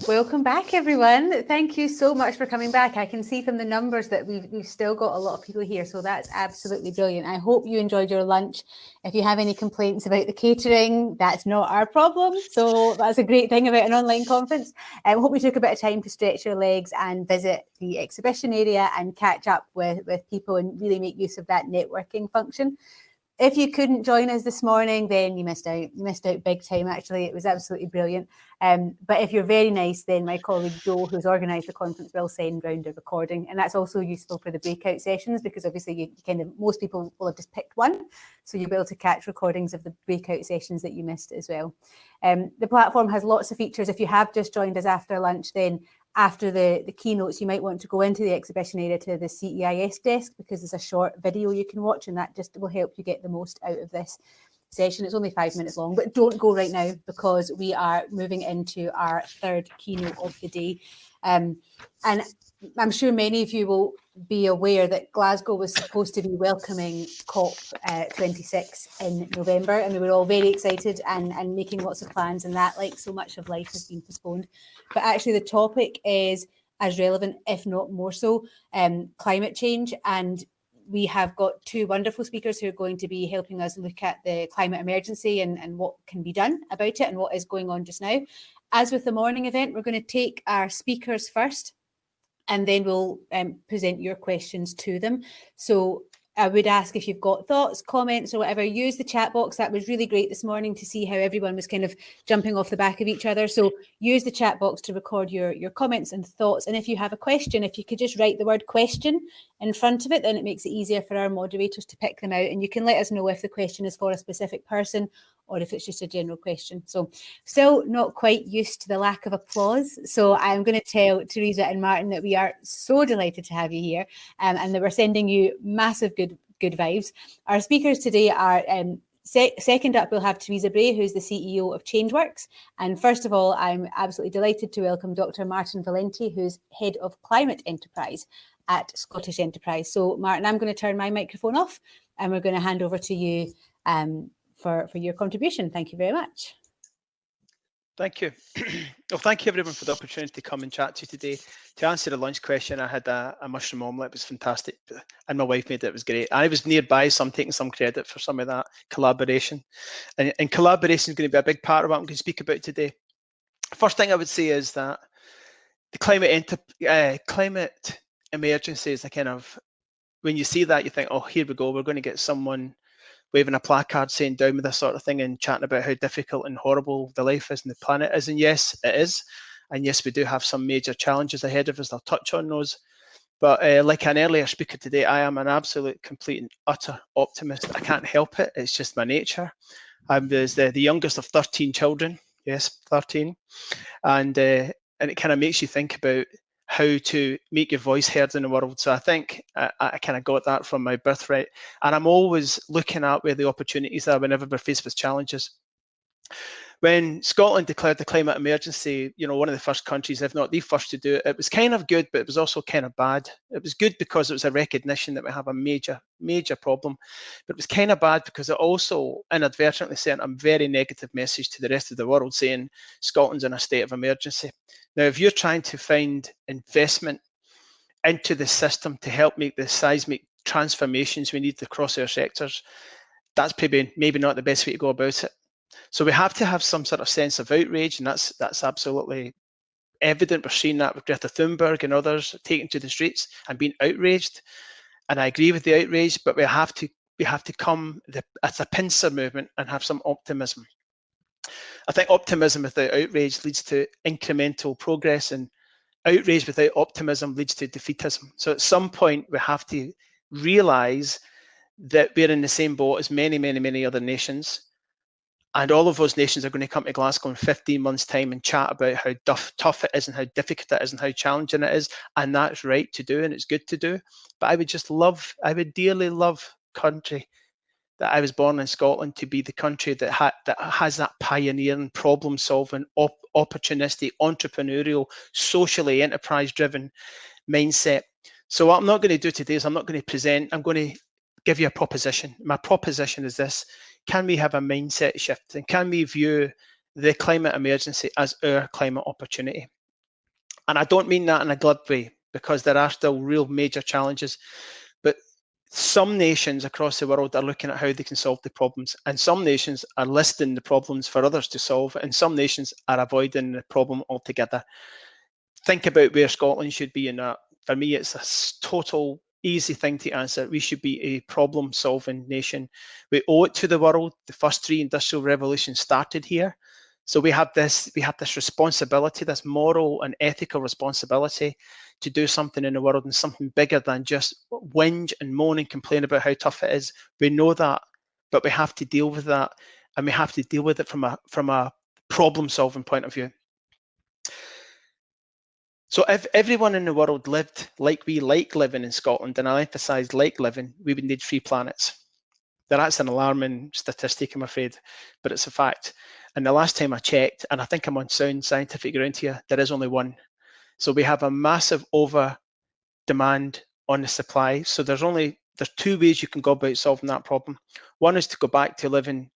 Welcome back, everyone. Thank you so much for coming back. I can see from the numbers that we've still got a lot of people here, so that's absolutely brilliant. I hope you enjoyed your lunch. If you have any complaints about the catering, that's not our problem. So that's a great thing about an online conference. I hope you took a bit of time to stretch your legs and visit the exhibition area and catch up with people and really make use of that networking function. If you couldn't join us this morning, then you missed out. You missed out big time, actually. It was absolutely brilliant. But if you're very nice, then my colleague Joe, who's organised the conference, will send round a recording. And that's also useful for the breakout sessions, because obviously most people will have just picked one. So you'll be able to catch recordings of the breakout sessions that you missed as well. The platform has lots of features. If you have just joined us after lunch, then after the keynotes, you might want to go into the exhibition area to the CEIS desk, because there's a short video you can watch, and that just will help you get the most out of this session. It's only 5 minutes long, but don't go right now, because we are moving into our third keynote of the day. And I'm sure many of you will be aware that Glasgow was supposed to be welcoming COP26 in November, and we were all very excited and making lots of plans, and that, like so much of life, has been postponed. But actually the topic is as relevant, if not more so, climate change. And we have got two wonderful speakers who are going to be helping us look at the climate emergency and what can be done about it and what is going on just now. As with the morning event, we're going to take our speakers first, and then we'll present your questions to them. So I would ask, if you've got thoughts, comments, or whatever, use the chat box. That was really great this morning to see how everyone was kind of jumping off the back of each other. So use the chat box to record your comments and thoughts. And if you have a question, if you could just write the word question in front of it, then it makes it easier for our moderators to pick them out. And you can let us know if the question is for a specific person or if it's just a general question. So still not quite used to the lack of applause. So I'm going to tell Teresa and Martin that we are so delighted to have you here, and that we're sending you massive good vibes. Our speakers today are second up, we'll have Teresa Bray, who's the CEO of Changeworks. And first of all, I'm absolutely delighted to welcome Dr. Martin Valenti, who's Head of Climate Enterprise at Scottish Enterprise. So Martin, I'm going to turn my microphone off and we're going to hand over to you for your contribution. Thank you very much. Thank you. Well, thank you everyone for the opportunity to come and chat to you today. To answer the lunch question, I had a mushroom omelette. It was fantastic, and my wife made it. It was great. I was nearby, so I'm taking some credit for some of that collaboration. And collaboration is going to be a big part of what I'm going to speak about today. First thing I would say is that the climate emergency is a kind of, when you see that, you think, oh, here we go. We're going to get someone waving a placard saying down with this sort of thing and chatting about how difficult and horrible the life is and the planet is. And yes, it is. And yes, we do have some major challenges ahead of us. I'll touch on those. But like an earlier speaker today, I am an absolute, complete and utter optimist. I can't help it. It's just my nature. I'm the youngest of 13 children. Yes, 13. And it kind of makes you think about how to make your voice heard in the world. So I think I kind of got that from my birthright. And I'm always looking at where the opportunities are whenever we're faced with challenges. When Scotland declared the climate emergency, one of the first countries, if not the first to do it, it was kind of good, but it was also kind of bad. It was good because it was a recognition that we have a major, major problem, but it was kind of bad because it also inadvertently sent a very negative message to the rest of the world saying Scotland's in a state of emergency. Now, if you're trying to find investment into the system to help make the seismic transformations we need across our sectors, that's maybe not the best way to go about it. So we have to have some sort of sense of outrage, and that's absolutely evident. We're seeing that with Greta Thunberg and others taking to the streets and being outraged. And I agree with the outrage, but we have to come as a pincer movement and have some optimism. I think optimism without outrage leads to incremental progress, and outrage without optimism leads to defeatism. So at some point we have to realize that we're in the same boat as many, many, many other nations. And all of those nations are going to come to Glasgow in 15 months' time and chat about how tough it is and how difficult it is and how challenging it is. And that's right to do and it's good to do. But I would dearly love country that I was born in Scotland to be the country that has that pioneering, problem-solving, opportunistic, entrepreneurial, socially enterprise-driven mindset. So what I'm not going to do today is I'm not going to present, I'm going to give you a proposition. My proposition is this: can we have a mindset shift, and can we view the climate emergency as our climate opportunity? And I don't mean that in a glib way, because there are still real major challenges. But some nations across the world are looking at how they can solve the problems, and some nations are listing the problems for others to solve, and some nations are avoiding the problem altogether. Think about where Scotland should be in that. For me, it's a total easy thing to answer. We should be a problem-solving nation. We owe it to the world. The first 3 industrial revolutions started here. So we have this responsibility, this moral and ethical responsibility to do something in the world, and something bigger than just whinge and moan and complain about how tough it is. We know that, but we have to deal with that, and we have to deal with it from a problem-solving point of view. So if everyone in the world lived like we like living in Scotland, and I emphasise like living, we would need 3 planets. Now, that's an alarming statistic, I'm afraid, but it's a fact. And the last time I checked, and I think I'm on sound scientific ground here, there is only 1. So we have a massive over demand on the supply. So there's 2 ways you can go about solving that problem. One is to go back to living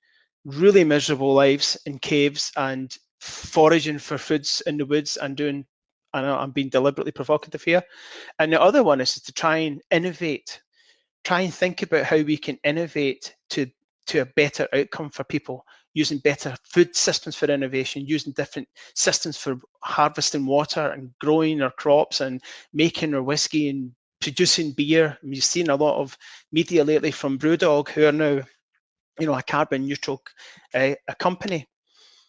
really miserable lives in caves and foraging for foods in the woods and doing, I know I'm being deliberately provocative here. And the other one is to try and innovate, try and think about how we can innovate to a better outcome for people, using better food systems for innovation, using different systems for harvesting water and growing our crops and making our whiskey and producing beer. And we've seen a lot of media lately from Brewdog, who are now, a carbon neutral a company.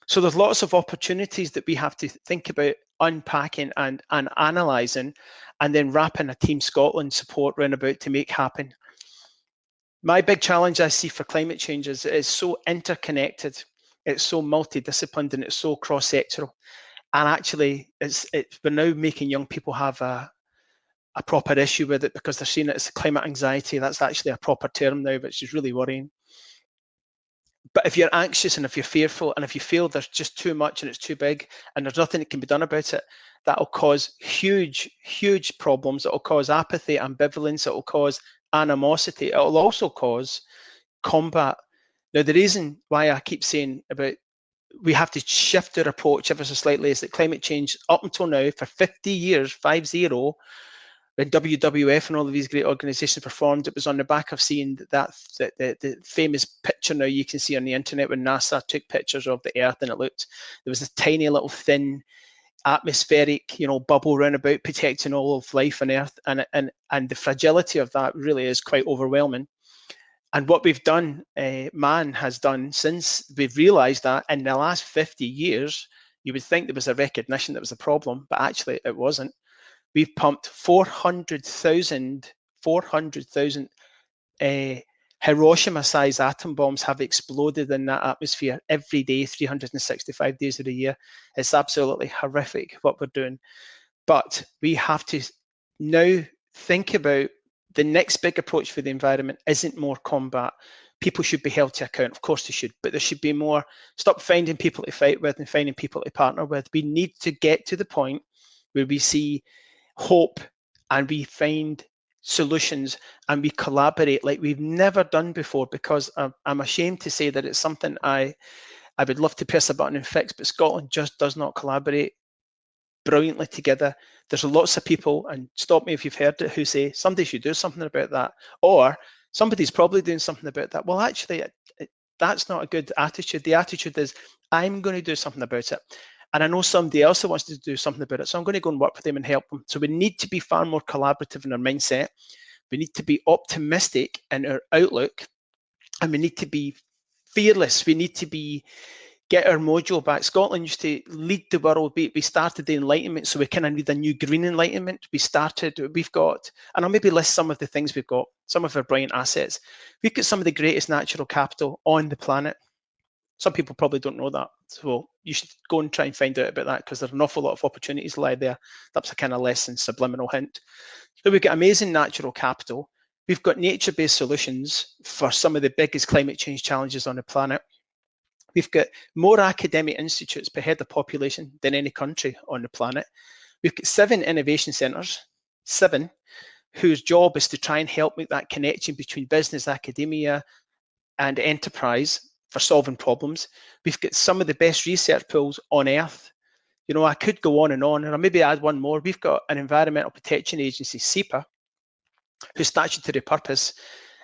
So there's lots of opportunities that we have to think about unpacking and analysing, and then wrapping a Team Scotland support round about to make happen. My big challenge I see for climate change is it's so interconnected, it's so multidisciplined, and it's so cross-sectoral. And actually, we're now making young people have a proper issue with it, because they're seeing it as climate anxiety. That's actually a proper term now, which is really worrying. But if you're anxious and if you're fearful and if you feel there's just too much and it's too big and there's nothing that can be done about it, that'll cause huge, huge problems. It'll cause apathy, ambivalence, it'll cause animosity. It'll also cause combat. Now, the reason why I keep saying about we have to shift our approach ever so slightly is that climate change, up until now, for 50 years, 50, when WWF and all of these great organizations performed, it was on the back of seeing the famous picture now you can see on the internet when NASA took pictures of the Earth, and there was this tiny little thin atmospheric, bubble round about protecting all of life on Earth, and the fragility of that really is quite overwhelming. And what we've done, man has done, since we've realised that in the last 50 years, you would think there was a recognition that was a problem, but actually it wasn't. We've pumped 400,000 Hiroshima-sized atom bombs have exploded in that atmosphere every day, 365 days of the year. It's absolutely horrific what we're doing. But we have to now think about the next big approach for the environment isn't more combat. People should be held to account. Of course they should, but there should be more. Stop finding people to fight with and finding people to partner with. We need to get to the point where we see hope and we find solutions and we collaborate like we've never done before, because I'm ashamed to say that it's something I would love to press a button and fix, but Scotland just does not collaborate brilliantly together. There's lots of people, and stop me if you've heard it, who say somebody should do something about that, or somebody's probably doing something about that. Well, actually, that's not a good attitude. The attitude is, I'm going to do something about it. And I know somebody else who wants to do something about it, so I'm going to go and work with them and help them. So we need to be far more collaborative in our mindset. We need to be optimistic in our outlook, and we need to be fearless. We need to get our mojo back. Scotland used to lead the world. We started the Enlightenment, so we kind of need a new green Enlightenment. We've got, and I'll maybe list some of the things we've got, some of our brilliant assets. We've got some of the greatest natural capital on the planet. Some people probably don't know that, so you should go and try and find out about that, because there's an awful lot of opportunities lie there. That's a kind of less than subliminal hint. So we've got amazing natural capital. We've got nature-based solutions for some of the biggest climate change challenges on the planet. We've got more academic institutes per head of population than any country on the planet. We've got 7 innovation centres, 7, whose job is to try and help make that connection between business, academia, and enterprise for solving problems. We've got some of the best research pools on Earth. You know, I could go on, and I'll maybe add one more. We've got an environmental protection agency, SEPA, whose statutory purpose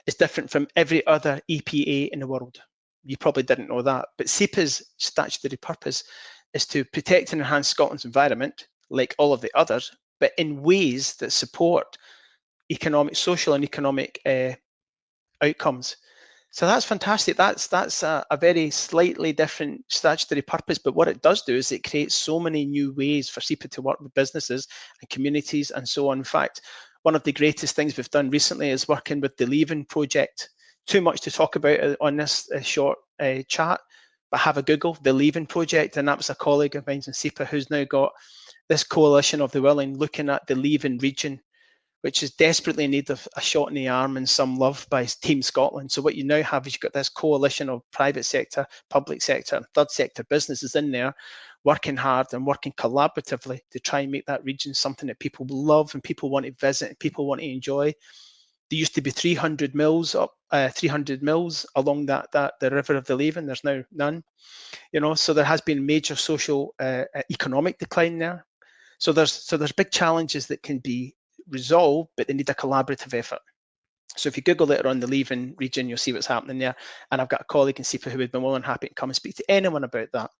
is different from every other EPA in the world. You probably didn't know that, but SEPA's statutory purpose is to protect and enhance Scotland's environment, like all of the others, but in ways that support social and economic outcomes. So that's fantastic. That's a very slightly different statutory purpose, but what it does do is it creates so many new ways for SEPA to work with businesses and communities and so on. In fact, one of the greatest things we've done recently is working with the Leaving Project. Too much to talk about on this short chat, but have a Google, the Leaving Project, and that was a colleague of mine in SEPA who's now got this coalition of the willing looking at the Leaving region, which is desperately in need of a shot in the arm and some love by Team Scotland. So what you now have is you've got this coalition of private sector, public sector, and third sector businesses in there working hard and working collaboratively to try and make that region something that people love and people want to visit and people want to enjoy. There used to be 300 mills along the river of the Leaving. There's now none. You know, so there has been major social economic decline there. So there's big challenges that can be resolved, but they need a collaborative effort. So if you Google later on the Leaving region, you'll see what's happening there. And I've got a colleague in SEPA who would be more than happy to come and speak to anyone about that.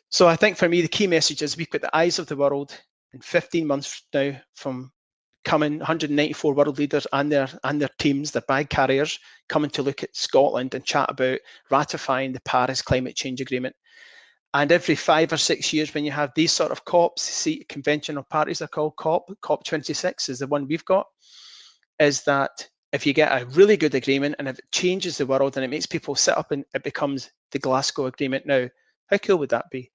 So I think for me, the key message is we've got the eyes of the world in 15 months now from coming 194 world leaders and their teams, their bag carriers, coming to look at Scotland and chat about ratifying the Paris Climate Change Agreement. And every 5 or 6 years, when you have these sort of COPs, see conventional parties are called COP26 is the one we've got, is that if you get a really good agreement and if it changes the world and it makes people sit up and it becomes the Glasgow Agreement. Now, how cool would that be?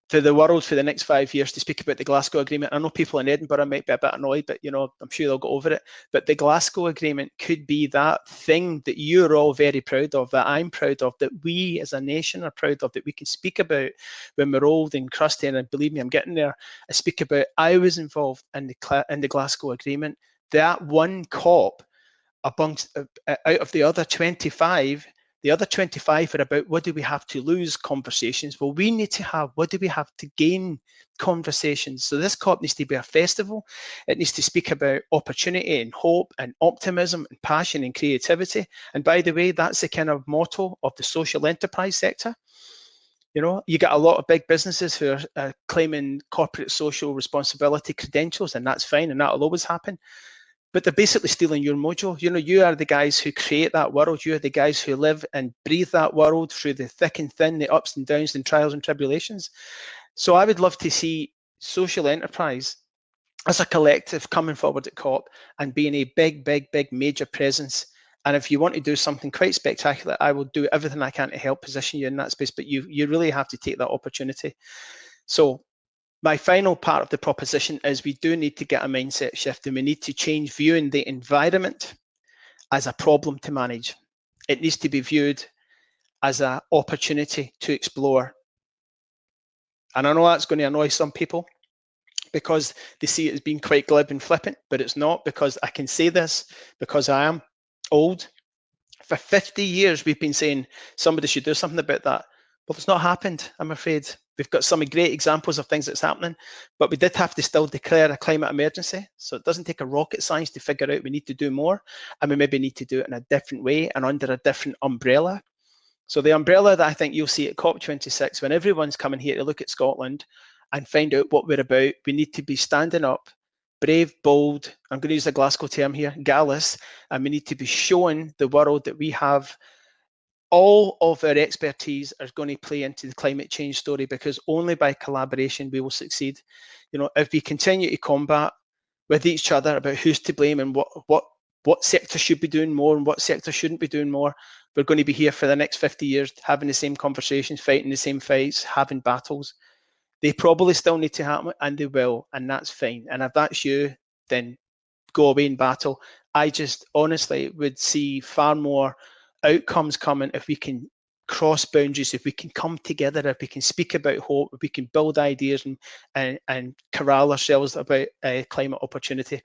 For the world for the next 5 years to speak about the Glasgow Agreement. I know people in Edinburgh might be a bit annoyed, but you know, I'm sure they'll go over it. But the Glasgow Agreement could be that thing that you're all very proud of, that I'm proud of, that we as a nation are proud of, that we can speak about when we're old and crusty. And believe me, I'm getting there. I speak about I was involved in the Glasgow Agreement. That one COP out of the other 25. The other 25 are about what do we have to lose conversations. Well, we need to have what do we have to gain conversations. So this COP needs to be a festival. It needs to speak about opportunity and hope and optimism and passion and creativity. And by the way, that's the kind of motto of the social enterprise sector. You know, you get a lot of big businesses who are claiming corporate social responsibility credentials, and that's fine, and that'll always happen. But they're basically stealing your mojo. You know, you are the guys who create that world. You are the guys who live and breathe that world through the thick and thin, the ups and downs and trials and tribulations. So I would love to see social enterprise as a collective coming forward at COP and being a big, big, big major presence. And if you want to do something quite spectacular, I will do everything I can to help position you in that space. But you really have to take that opportunity. So my final part of the proposition is we do need to get a mindset shift, and we need to change viewing the environment as a problem to manage. It needs to be viewed as an opportunity to explore. And I know that's going to annoy some people because they see it as being quite glib and flippant, but it's not, because I can say this because I am old. For 50 years, we've been saying somebody should do something about that. Well, it's not happened, I'm afraid. We've got some great examples of things that's happening, but we did have to still declare a climate emergency. So it doesn't take a rocket science to figure out we need to do more, and we maybe need to do it in a different way and under a different umbrella. So the umbrella that I think you'll see at COP26, when everyone's coming here to look at Scotland and find out what we're about, we need to be standing up, brave, bold, I'm going to use a Glasgow term here, gallus, and we need to be showing the world that we have all of our expertise are going to play into the climate change story, because only by collaboration we will succeed. You know, if we continue to combat with each other about who's to blame and what sector should be doing more and what sector shouldn't be doing more, we're going to be here for the next 50 years having the same conversations, fighting the same fights, having battles. They probably still need to happen, and they will, and that's fine. And if that's you, then go away and battle. I just honestly would see far more outcomes coming if we can cross boundaries, if we can come together, if we can speak about hope, if we can build ideas and corral ourselves about climate opportunity.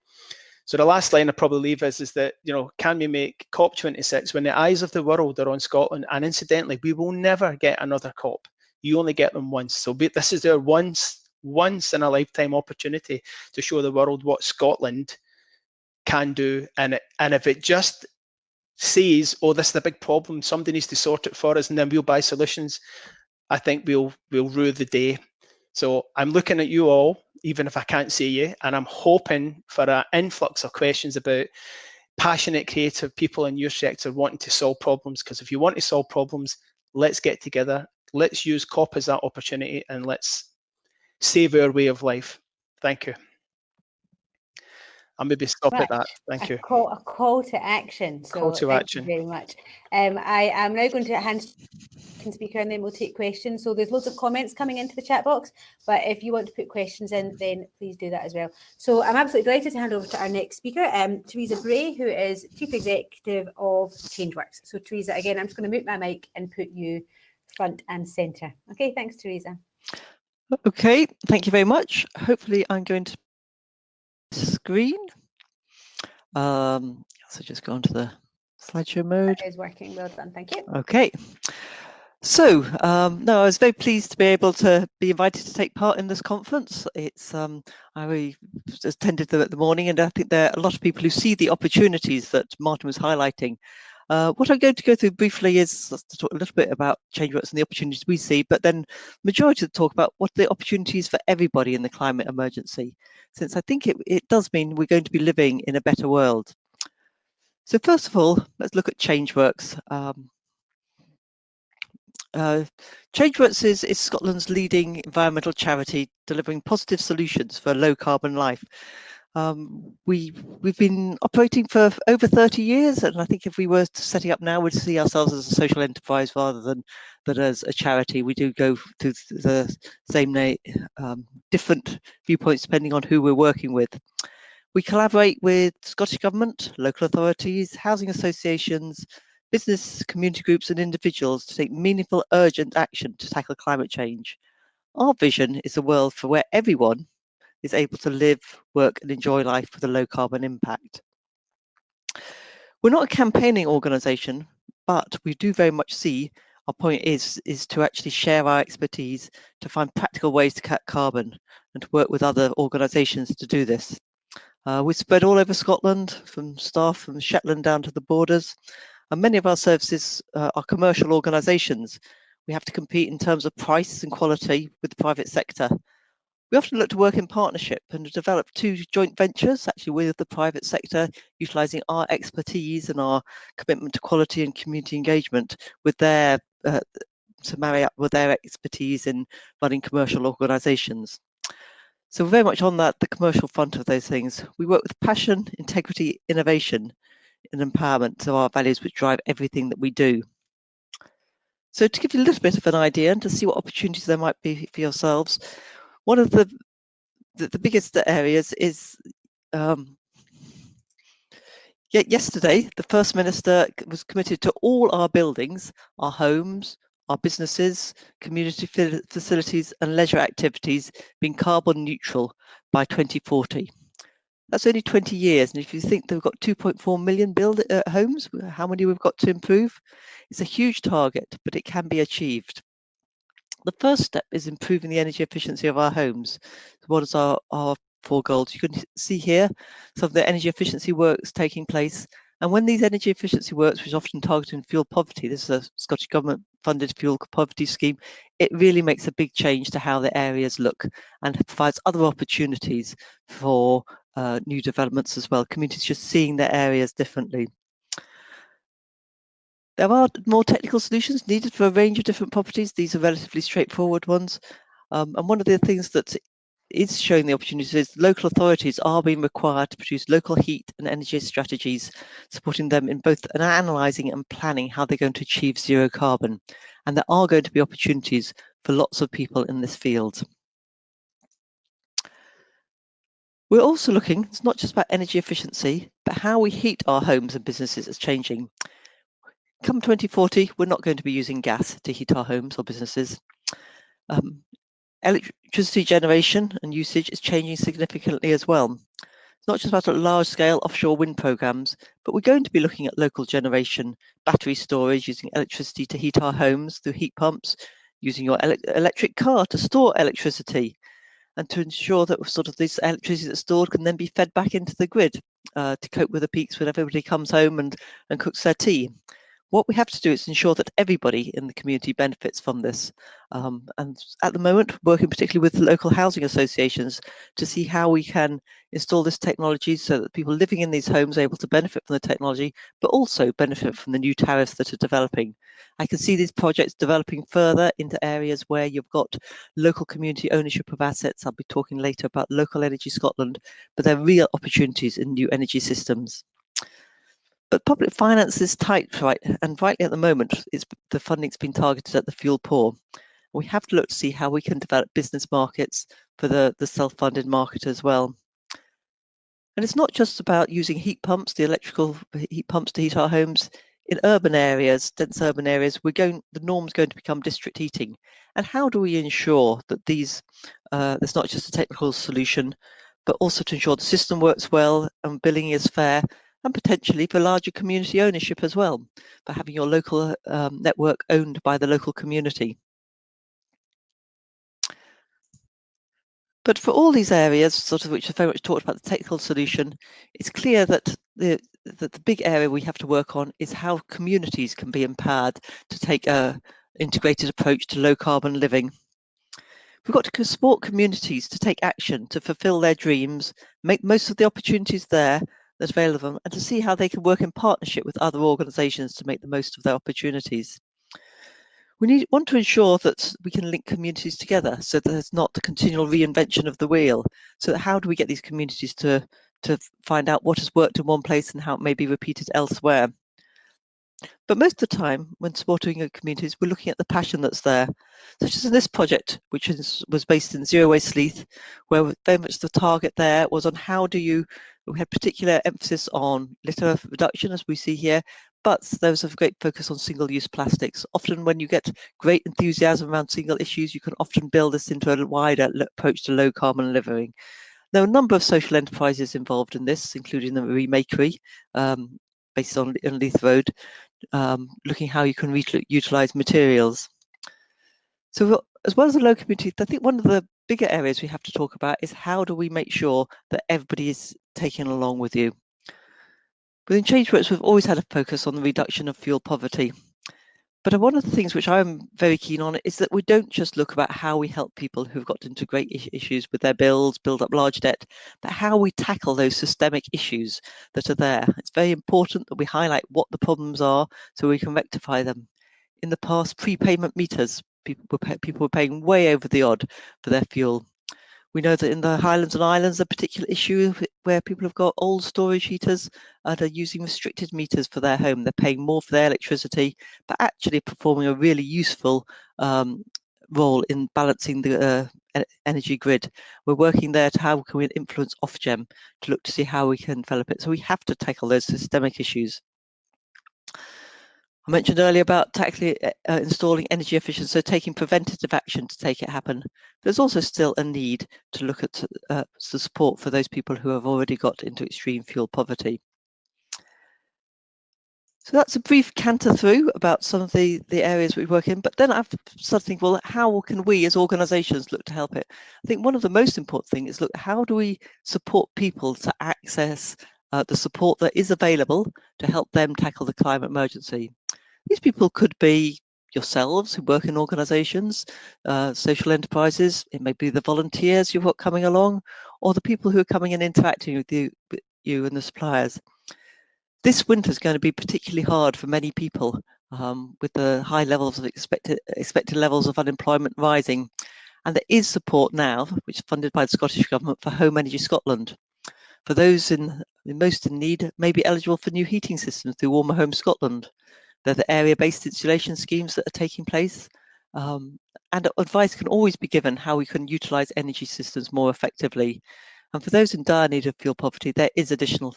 So the last line I probably leave is that, you know, can we make COP26 when the eyes of the world are on Scotland? And incidentally, we will never get another COP. You only get them once. So this is our one once in a lifetime opportunity to show the world what Scotland can do. And if it just says, oh, this is a big problem, somebody needs to sort it for us, and then we'll buy solutions, I think we'll rue the day. So I'm looking at you all, even if I can't see you, and I'm hoping for an influx of questions about passionate, creative people in your sector wanting to solve problems. Because if you want to solve problems, let's get together. Let's use COP as that opportunity, and let's save our way of life. Thank you. I'll maybe stop at that. Thank you. A call to action. So call to action. Thank you very much. I am now going to hand speaker, and then we'll take questions. So there's loads of comments coming into the chat box, but if you want to put questions in, then please do that as well. So I'm absolutely delighted to hand over to our next speaker, Teresa Bray, who is Chief Executive of Changeworks. So Teresa, again, I'm just going to mute my mic and put you front and centre. Okay, thanks, Teresa. Okay, thank you very much. Hopefully I'm going to screen. So just go on to the slideshow mode. That is working. Well done, thank you. Okay. So, no, I was very pleased to be able to be invited to take part in this conference. It's I really attended them at the morning, and I think there are a lot of people who see the opportunities that Martin was highlighting. What I'm going to go through briefly is to talk a little bit about Changeworks and the opportunities we see, but then majority of the talk about what are the opportunities for everybody in the climate emergency, since I think it does mean we're going to be living in a better world. So first of all, let's look at Changeworks. Changeworks is Scotland's leading environmental charity delivering positive solutions for a low carbon life. We've been operating for over 30 years, and I think if we were setting up now, we'd see ourselves as a social enterprise rather than as a charity. We do go through the same different viewpoints depending on who we're working with. We collaborate with Scottish Government, local authorities, housing associations, business, community groups and individuals to take meaningful, urgent action to tackle climate change. Our vision is a world for where everyone is able to live, work and enjoy life with a low carbon impact. We're not a campaigning organisation, but we do very much see our point is to actually share our expertise to find practical ways to cut carbon and to work with other organisations to do this. We're spread all over Scotland, from staff from Shetland down to the borders, and many of our services are commercial organisations. We have to compete in terms of price and quality with the private sector. We often look to work in partnership and develop 2 joint ventures, actually with the private sector, utilising our expertise and our commitment to quality and community engagement with their to marry up with their expertise in running commercial organisations. So we're very much on the commercial front of those things. We work with passion, integrity, innovation, and empowerment to our values which drive everything that we do. So to give you a little bit of an idea and to see what opportunities there might be for yourselves, one of the biggest areas is yesterday the First Minister was committed to all our buildings, our homes, our businesses, community facilities and leisure activities being carbon neutral by 2040. That's only 20 years, and if you think that we've got 2.4 million homes, how many we've got to improve? It's a huge target, but it can be achieved. The first step is improving the energy efficiency of our homes. So what is our 4 goals? You can see here some of the energy efficiency works taking place. And when these energy efficiency works, which is often targeting fuel poverty, this is a Scottish Government funded fuel poverty scheme, it really makes a big change to how the areas look and provides other opportunities for new developments as well. Communities just seeing their areas differently. There are more technical solutions needed for a range of different properties. These are relatively straightforward ones. And one of the things that is showing the opportunities is local authorities are being required to produce local heat and energy strategies, supporting them in both analysing and planning how they're going to achieve zero carbon. And there are going to be opportunities for lots of people in this field. We're also looking, it's not just about energy efficiency, but how we heat our homes and businesses is changing. Come 2040, we're not going to be using gas to heat our homes or businesses. Electricity generation and usage is changing significantly as well. It's not just about large-scale offshore wind programs, but we're going to be looking at local generation, battery storage, using electricity to heat our homes through heat pumps, using your electric car to store electricity. and to ensure that sort of this electricity that's stored can then be fed back into the grid to cope with the peaks when everybody comes home and cooks their tea. What we have to do is ensure that everybody in the community benefits from this. And at the moment, working particularly with local housing associations to see how we can install this technology so that people living in these homes are able to benefit from the technology, but also benefit from the new tariffs that are developing. I can see these projects developing further into areas where you've got local community ownership of assets. I'll be talking later about Local Energy Scotland, but there are real opportunities in new energy systems. But public finance is tight, right? And rightly at the moment, the funding's been targeted at the fuel poor. We have to look to see how we can develop business markets for the self-funded market as well. And it's not just about using heat pumps, the electrical heat pumps to heat our homes. In urban areas, dense urban areas, the norm's going to become district heating. And how do we ensure that there's not just a technical solution, but also to ensure the system works well and billing is fair, and potentially for larger community ownership as well, for having your local network owned by the local community. But for all these areas, sort of which are very much talked about the technical solution, it's clear that the big area we have to work on is how communities can be empowered to take an integrated approach to low carbon living. We've got to support communities to take action, to fulfill their dreams, make most of the opportunities there that's available to them, and to see how they can work in partnership with other organisations to make the most of their opportunities. We want to ensure that we can link communities together so that there's not the continual reinvention of the wheel. So that how do we get these communities to find out what has worked in one place and how it may be repeated elsewhere? But most of the time, when supporting communities, we're looking at the passion that's there, such as in this project, which was based in Zero Waste Leith, where very much the target there was on we had particular emphasis on litter reduction, as we see here, but there was a great focus on single-use plastics. Often when you get great enthusiasm around single issues, you can often build this into a wider approach to low-carbon living. There are a number of social enterprises involved in this, including the Remakery, based on Leith Road, looking how you can utilise materials. So as well as the local community, I think one of the bigger areas we have to talk about is how do we make sure that everybody is taken along with you. Within Changeworks, we've always had a focus on the reduction of fuel poverty. But one of the things which I'm very keen on is that we don't just look about how we help people who've got into great issues with their bills, build up large debt, but how we tackle those systemic issues that are there. It's very important that we highlight what the problems are so we can rectify them. In the past, prepayment meters, people were paying way over the odd for their fuel. We know that in the Highlands and Islands, a particular issue where people have got old storage heaters and are using restricted meters for their home. They're paying more for their electricity, but actually performing a really useful role in balancing the energy grid. We're working there to how can we influence Ofgem to look to see how we can develop it. So we have to tackle those systemic issues. I mentioned earlier about tackling installing energy efficiency, so taking preventative action to take it happen. There's also still a need to look at the support for those people who have already got into extreme fuel poverty. So that's a brief canter through about some of the areas we work in, but then I've started to think, well, how can we as organisations look to help it? I think one of the most important things is, look, how do we support people to access the support that is available to help them tackle the climate emergency? These people could be yourselves who work in organisations, social enterprises. It may be the volunteers you've got coming along, or the people who are coming and interacting with you and the suppliers. This winter is going to be particularly hard for many people, with the high levels of expected levels of unemployment rising. And there is support now, which is funded by the Scottish Government, for Home Energy Scotland. For those most in need, may be eligible for new heating systems through Warmer Home Scotland. They're the area-based insulation schemes that are taking place, and advice can always be given how we can utilise energy systems more effectively. And for those in dire need of fuel poverty, there is additional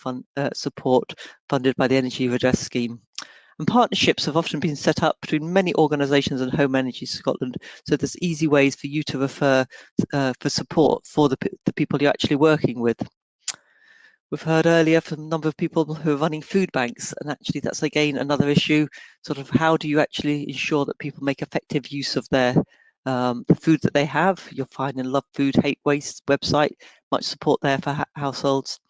support funded by the Energy Redress Scheme. And partnerships have often been set up between many organisations and Home Energy Scotland, so there's easy ways for you to refer for support for the people you're actually working with. We've heard earlier from a number of people who are running food banks, and actually that's again another issue, sort of how do you actually ensure that people make effective use of their the food that they have. You'll find in Love Food Hate Waste website, much support there for households.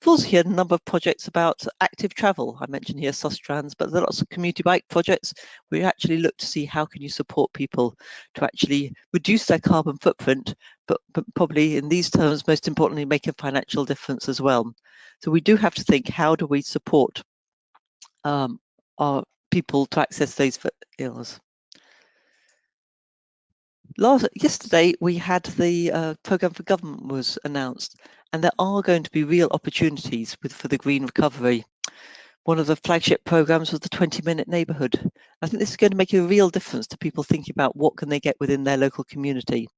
We've also here a number of projects about active travel. I mentioned here Sustrans, but there are lots of community bike projects where you actually look to see how can you support people to actually reduce their carbon footprint, but probably in these terms, most importantly, make a financial difference as well. So we do have to think, how do we support our people to access those ills? Yesterday, we had the programme for government was announced, and there are going to be real opportunities for the green recovery. One of the flagship programmes was the 20-minute neighbourhood. I think this is going to make a real difference to people thinking about what can they get within their local community.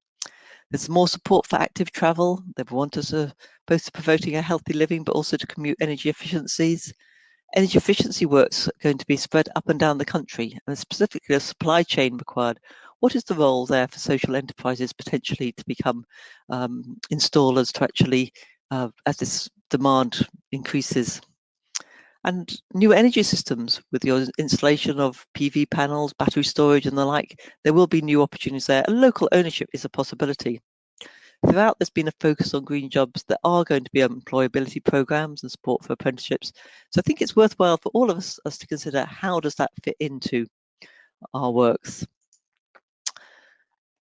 There's more support for active travel. They want us both to promoting a healthy living, but also to commute energy efficiencies. Energy efficiency works are going to be spread up and down the country, and specifically a supply chain required. What is the role there for social enterprises potentially to become installers to actually, as this demand increases? And new energy systems with your installation of PV panels, battery storage and the like, there will be new opportunities there, and local ownership is a possibility. Throughout, there's been a focus on green jobs. There are going to be employability programs and support for apprenticeships. So I think it's worthwhile for all of us to consider, how does that fit into our works?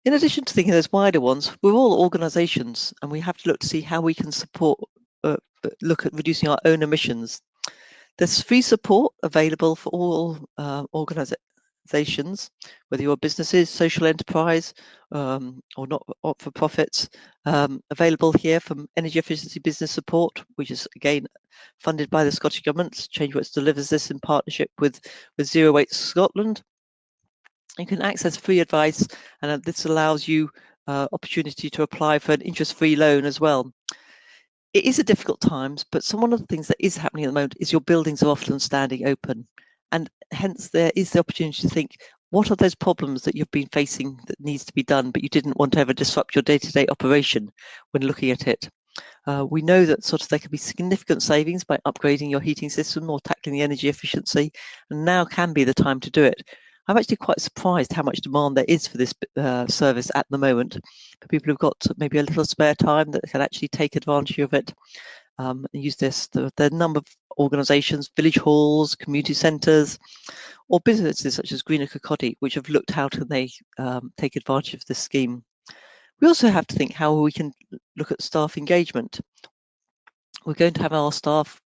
In addition to thinking those wider ones, we're all organisations, and we have to look to see how we can support, look at reducing our own emissions. There's free support available for all organisations, whether you're businesses, social enterprise, or not for profits, available here from Energy Efficiency Business Support, which is again funded by the Scottish Government. Changeworks delivers this in partnership with Zero Waste Scotland. You can access free advice, and this allows you opportunity to apply for an interest-free loan as well. It is a difficult times, but one of the things that is happening at the moment is your buildings are often standing open, and hence there is the opportunity to think, what are those problems that you've been facing that needs to be done, but you didn't want to ever disrupt your day-to-day operation when looking at it. We know that there can be significant savings by upgrading your heating system or tackling the energy efficiency, and now can be the time to do it. I'm actually quite surprised how much demand there is for this service at the moment, for people who've got maybe a little spare time that can actually take advantage of it and use this. There are a number of organisations, village halls, community centres, or businesses such as Greener Kirkcaldy, which have looked how can they take advantage of this scheme. We also have to think how we can look at staff engagement. We're going to have our staff,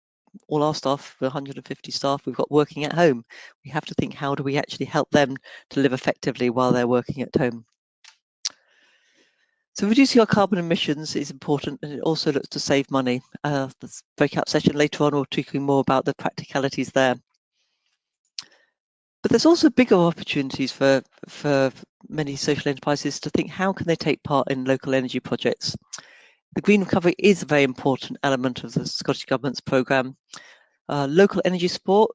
all our staff, 150 staff we've got working at home. We have to think, how do we actually help them to live effectively while they're working at home? So reducing our carbon emissions is important, and it also looks to save money. This breakout session later on, we'll talk more about the practicalities there. But there's also bigger opportunities for many social enterprises to think, how can they take part in local energy projects? The green recovery is a very important element of the Scottish Government's programme. Local energy support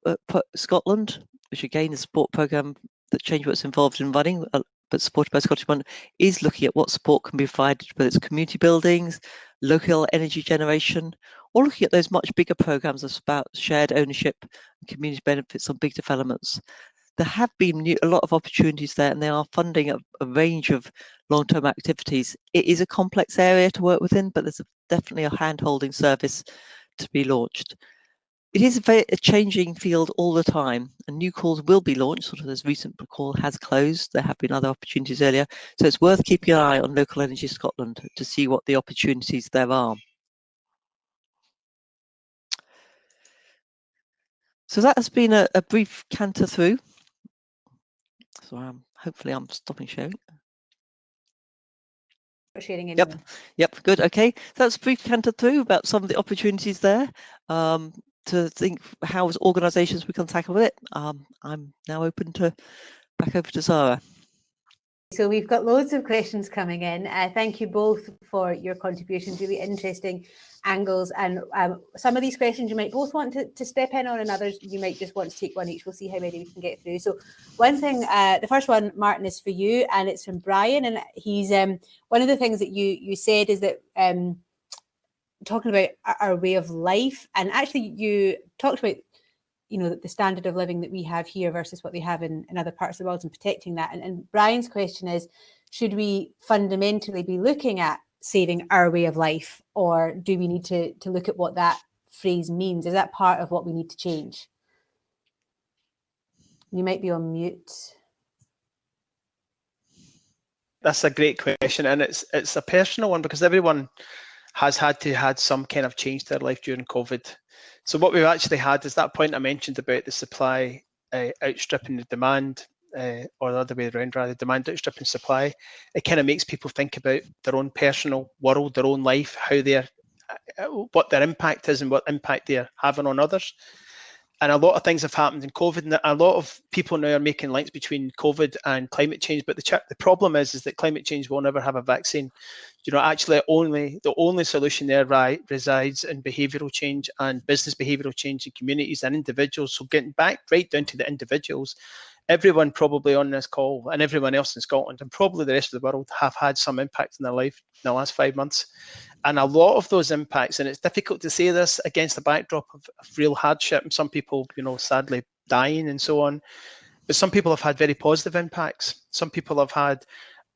Scotland, which again is a support programme that Changeworks involved in running, but supported by Scottish Government, is looking at what support can be provided, whether it's community buildings, local energy generation, or looking at those much bigger programmes about shared ownership and community benefits on big developments. There have been a lot of opportunities there, and they are funding a range of long-term activities. It is a complex area to work within, but there's definitely a hand-holding service to be launched. It is a changing field all the time, and new calls will be launched. This recent call has closed. There have been other opportunities earlier, so it's worth keeping an eye on Local Energy Scotland to see what the opportunities there are. So that has been a brief canter through. So hopefully I'm stopping sharing. Sharing anyway. Yep, good. Okay, that's a brief canter through about some of the opportunities there. To think how as organisations we can tackle it. I'm now open to back over to Zara. So we've got loads of questions coming in. Thank you both for your contributions, really interesting angles. And some of these questions you might both want to step in on, and others you might just want to take one each. We'll see how many we can get through. So one thing, the first one, Martin, is for you, and it's from Brian. And he's one of the things that you said is that talking about our way of life, and actually you talked about the standard of living that we have here versus what they have in other parts of the world, and protecting that. And Brian's question is, should we fundamentally be looking at saving our way of life, or do we need to look at what that phrase means? Is that part of what we need to change? You might be on mute. That's a great question, and it's a personal one, because everyone has had some kind of change to their life during COVID. So what we've actually had is that point I mentioned about the supply outstripping the demand, or the other way around, rather, demand outstripping supply. It kind of makes people think about their own personal world, their own life, how they're, what their impact is and what impact they're having on others. And a lot of things have happened in COVID, and a lot of people now are making links between COVID and climate change. But the problem is that climate change will never have a vaccine. You know, actually, the only solution there resides in behavioural change and business behavioural change in communities and individuals. So getting back right down to the individuals, everyone probably on this call and everyone else in Scotland and probably the rest of the world have had some impact in their life in the last 5 months. And a lot of those impacts, and it's difficult to say this against the backdrop of real hardship and some people, you know, sadly dying and so on, but some people have had very positive impacts. Some people have had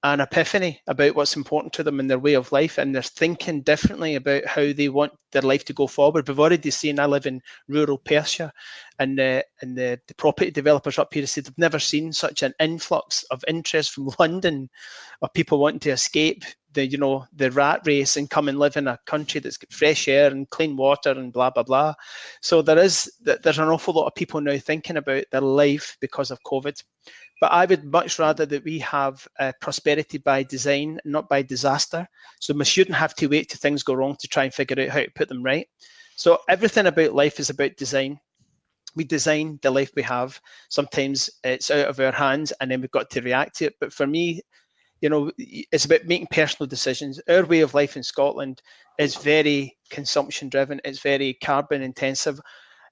an epiphany about what's important to them in their way of life, and they're thinking differently about how they want their life to go forward. We've already seen, I live in rural Perthshire, and the property developers up here said they've never seen such an influx of interest from London, of people wanting to escape the rat race and come and live in a country that's got fresh air and clean water and blah blah blah. So there's an awful lot of people now thinking about their life because of COVID. But I would much rather that we have prosperity by design, not by disaster. So we shouldn't have to wait till things go wrong to try and figure out how to put them right. So everything about life is about design. We design the life we have. Sometimes it's out of our hands and then we've got to react to it. But for me, you know, it's about making personal decisions. Our way of life in Scotland is very consumption driven. It's very carbon intensive.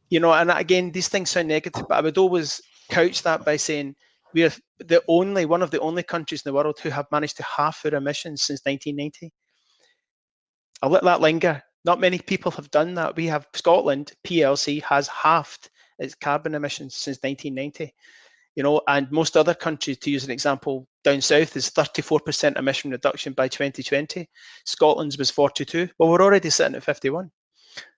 You know, and again, these things sound negative, but I would always couch that by saying we're one of the only countries in the world who have managed to halve our emissions since 1990. I'll let that linger. Not many people have done that. Scotland PLC has halved its carbon emissions since 1990. You know, and most other countries, to use an example, down south is 34% emission reduction by 2020. Scotland's was 42. Well, we're already sitting at 51.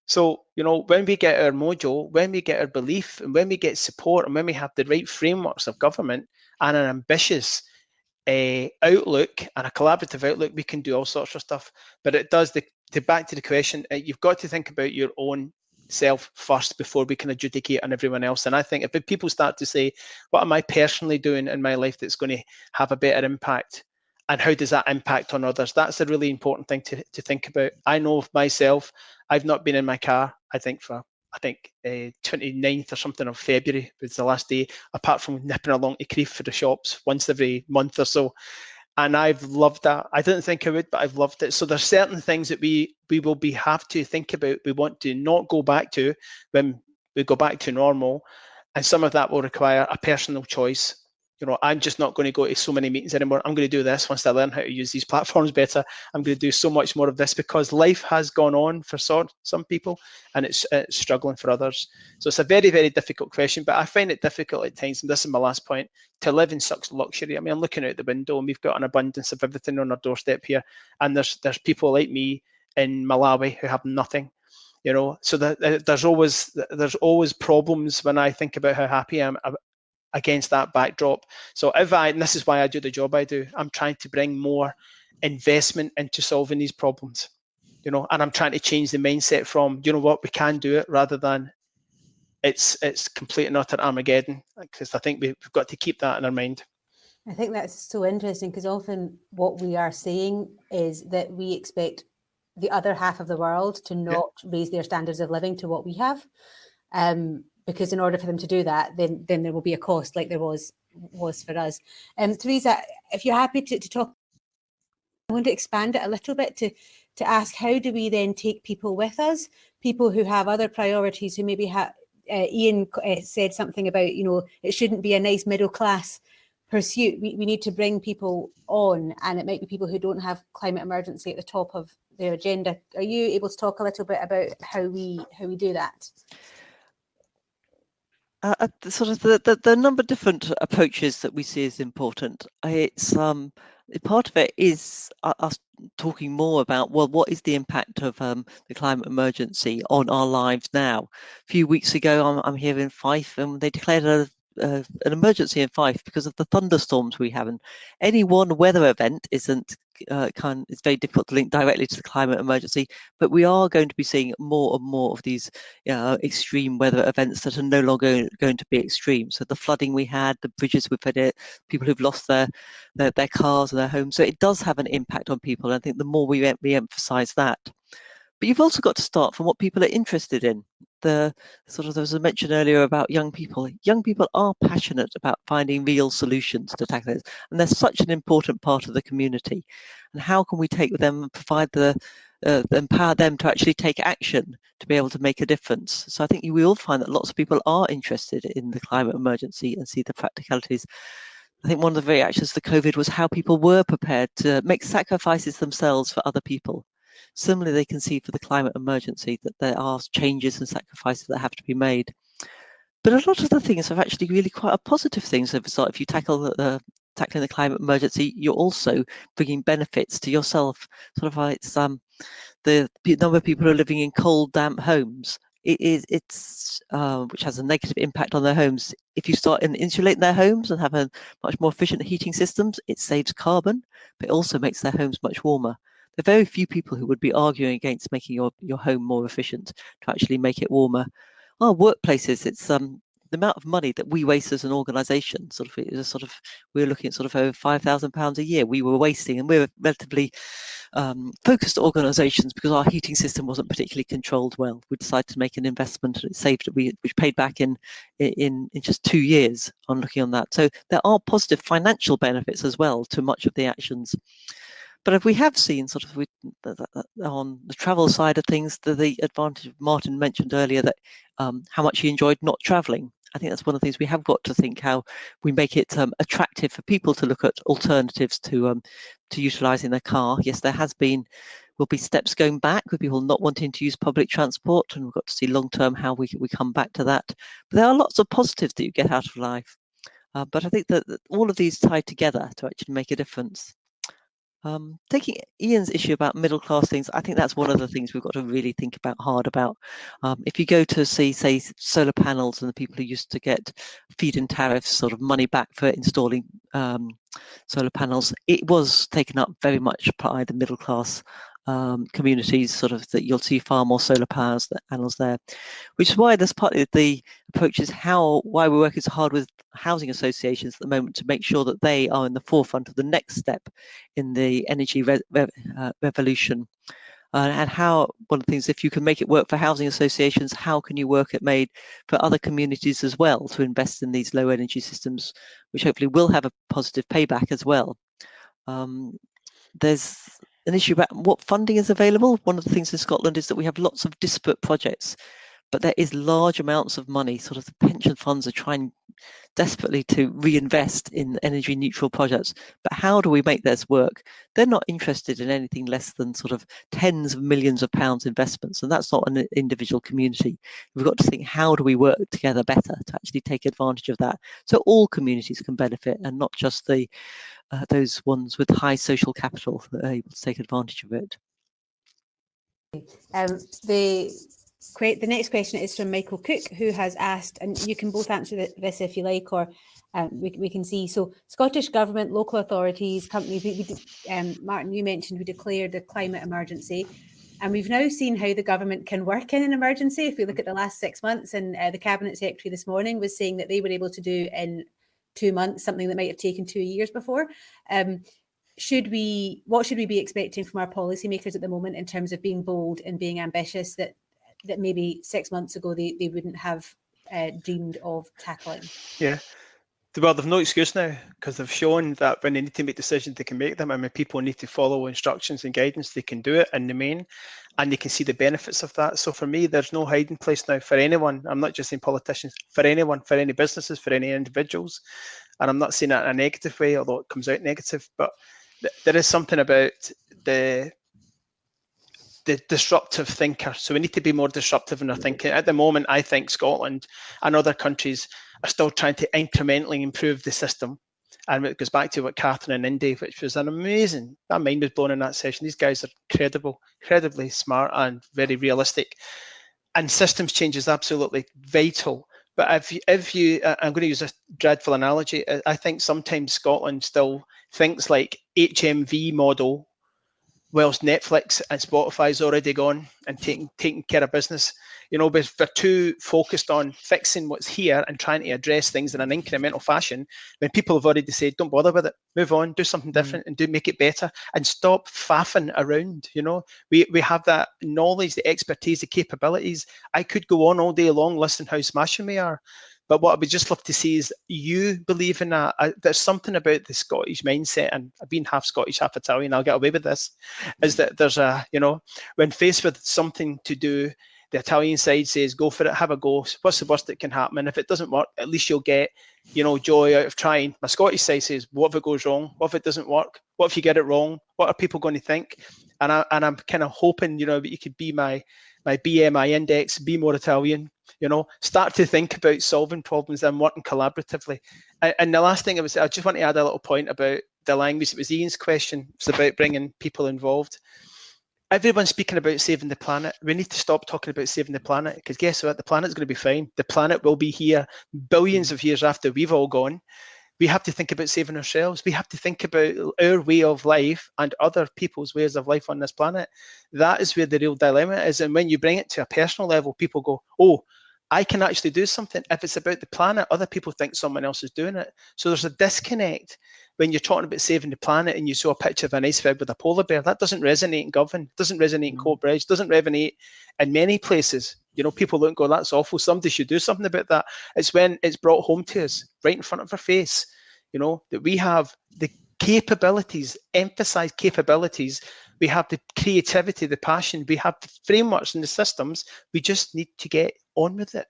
So, you know, when we get our mojo, when we get our belief, and when we get support, and when we have the right frameworks of government and an ambitious outlook and a collaborative outlook, we can do all sorts of stuff. But it does, back to the question, you've got to think about your own self first before we can adjudicate on everyone else. And I think if people start to say, what am I personally doing in my life that's going to have a better impact? And how does that impact on others? That's a really important thing to think about. I know of myself, I've not been in my car, I think 29th or something of February was the last day, apart from nipping along to Crieff for the shops once every month or so. And I've loved that. I didn't think I would, but I've loved it. So there's certain things that we will have to think about. We want to not go back to when we go back to normal. And some of that will require a personal choice. You know, I'm just not going to go to so many meetings anymore. I'm going to do this once I learn how to use these platforms better. I'm going to do so much more of this because life has gone on for some people and it's struggling for others. So it's a very, very difficult question, but I find it difficult at times, and this is my last point, to live in such luxury. I mean, I'm looking out the window and we've got an abundance of everything on our doorstep here. And there's people like me in Malawi who have nothing. You know, so there's always problems when I think about how happy I am against that backdrop. So and this is why I do the job I do, I'm trying to bring more investment into solving these problems, you know, and I'm trying to change the mindset from, you know what, we can do it, rather than it's complete and utter Armageddon, because I think we've got to keep that in our mind. I think that's so interesting, because often what we are saying is that we expect the other half of the world to not raise their standards of living to what we have. Because in order for them to do that, then there will be a cost, like there was for us. Teresa, if you're happy to talk, I want to expand it a little bit to ask, how do we then take people with us, people who have other priorities, who maybe have, Ian said something about, you know, it shouldn't be a nice middle class pursuit. We need to bring people on, and it might be people who don't have climate emergency at the top of their agenda. Are you able to talk a little bit about how we do that? Sort of the number of different approaches that we see as important. It's part of it is us talking more about, well, what is the impact of the climate emergency on our lives now? A few weeks ago, I'm here in Fife, and they declared an emergency in Fife because of the thunderstorms we have. And any one weather event isn't it's very difficult to link directly to the climate emergency, but we are going to be seeing more and more of these extreme weather events that are no longer going to be extreme. So the flooding we had, the bridges we've had, people who've lost their cars and their homes. So it does have an impact on people. And I think the more we emphasize that. But you've also got to start from what people are interested in. There was a mention earlier about young people. Young people are passionate about finding real solutions to tackle this, and they're such an important part of the community. And how can we take them and provide empower them to actually take action to be able to make a difference? So I think we will find that lots of people are interested in the climate emergency and see the practicalities. I think one of the reactions to COVID was how people were prepared to make sacrifices themselves for other people. Similarly, they can see for the climate emergency that there are changes and sacrifices that have to be made. But a lot of the things are actually really quite a positive things. So if you tackling the climate emergency, you're also bringing benefits to yourself. Sort of like it's the number of people who are living in cold, damp homes. Which has a negative impact on their homes. If you start insulating their homes and have a much more efficient heating systems, it saves carbon, but it also makes their homes much warmer. There are very few people who would be arguing against making your home more efficient to actually make it warmer. Our workplaces, it's the amount of money that we waste as an organisation. We're looking at sort of over £5,000 a year we were wasting, and we're relatively focused organisations because our heating system wasn't particularly controlled well. We decided to make an investment, and it saved which paid back in just 2 years on looking on that. So there are positive financial benefits as well to much of the actions. But if we have seen on the travel side of things, the advantage Martin mentioned earlier that how much he enjoyed not travelling. I think that's one of the things we have got to think how we make it attractive for people to look at alternatives to utilising their car. Yes, will be steps going back with people not wanting to use public transport, and we've got to see long term how we come back to that. But there are lots of positives that you get out of life. But I think that all of these tie together to actually make a difference. Taking Ian's issue about middle class things, I think that's one of the things we've got to really think hard about. If you go to see, say, solar panels and the people who used to get feed-in tariffs, sort of money back for installing solar panels, it was taken up very much by the middle class communities, sort of that you'll see far more solar panels there, which is why there's partly the approach is why we're working so hard with housing associations at the moment to make sure that they are in the forefront of the next step in the energy revolution. And how one of the things, if you can make it work for housing associations, how can you work it made for other communities as well to invest in these low energy systems, which hopefully will have a positive payback as well. There's an issue about what funding is available. One of the things in Scotland is that we have lots of disparate projects, but there is large amounts of money. Sort of the pension funds are trying desperately to reinvest in energy neutral projects. But how do we make this work? They're not interested in anything less than sort of tens of millions of pounds investments, and that's not an individual community. We've got to think, how do we work together better to actually take advantage of that, so all communities can benefit and not just those ones with high social capital that are able to take advantage of it. The next question is from Michael Cook, who has asked, and you can both answer this if you like, or we can see. So Scottish Government, local authorities, companies, Martin, you mentioned we declared a climate emergency, and we've now seen how the government can work in an emergency. If we look at the last 6 months, and the Cabinet Secretary this morning was saying that they were able to do in 2 months something that might have taken 2 years before. What should we be expecting from our policymakers at the moment in terms of being bold and being ambitious that maybe 6 months ago they wouldn't have dreamed of tackling? Yeah. Well, they've no excuse now, because they've shown that when they need to make decisions, they can make them. I mean, people need to follow instructions and guidance. They can do it in the main, and they can see the benefits of that. So for me, there's no hiding place now for anyone. I'm not just saying politicians, for anyone, for any businesses, for any individuals. And I'm not saying that in a negative way, although it comes out negative. But there is something about the disruptive thinker. So we need to be more disruptive in our thinking. At the moment, I think Scotland and other countries are still trying to incrementally improve the system And it goes back to what Catherine and Indy, which was an amazing, my mind was blown in that session. These guys are incredibly smart and very realistic. And systems change is absolutely vital. But if you, I'm going to use a dreadful analogy. I think sometimes Scotland still thinks like HMV model, whilst Netflix and Spotify's already gone and taking care of business. You know, but they're too focused on fixing what's here and trying to address things in an incremental fashion, when people have already said, don't bother with it, move on, do something different and make it better, and stop faffing around. You know, we have that knowledge, the expertise, the capabilities. I could go on all day long listing how smashing we are. But what I would just love to see is you believe in that. There's something about the Scottish mindset, and I've been half Scottish, half Italian, I'll get away with this, is that there's a, you know, when faced with something to do, the Italian side says, go for it, have a go. What's the worst that can happen? And if it doesn't work, at least you'll get, you know, joy out of trying. My Scottish side says, what if it goes wrong? What if it doesn't work? What if you get it wrong? What are people going to think? And I'm kind of hoping, you know, that you could be my BMI index, be more Italian, you know, start to think about solving problems and working collaboratively. And the last thing I just want to add a little point about the language. It was Ian's question. It's about bringing people involved. Everyone's speaking about saving the planet. We need to stop talking about saving the planet, because guess what? The planet's going to be fine. The planet will be here billions of years after we've all gone. We have to think about saving ourselves. We have to think about our way of life and other people's ways of life on this planet. That is where the real dilemma is. And when you bring it to a personal level, people go, oh, I can actually do something. If it's about the planet, other people think someone else is doing it. So there's a disconnect when you're talking about saving the planet and you saw a picture of an iceberg with a polar bear. That doesn't resonate in Govan, doesn't resonate in Coatbridge, doesn't resonate in many places. You know, people look and go, that's awful, somebody should do something about that. It's when it's brought home to us, right in front of our face, you know, that we have the capabilities, emphasize capabilities, we have the creativity, the passion, we have the frameworks and the systems, we just need to get on with it.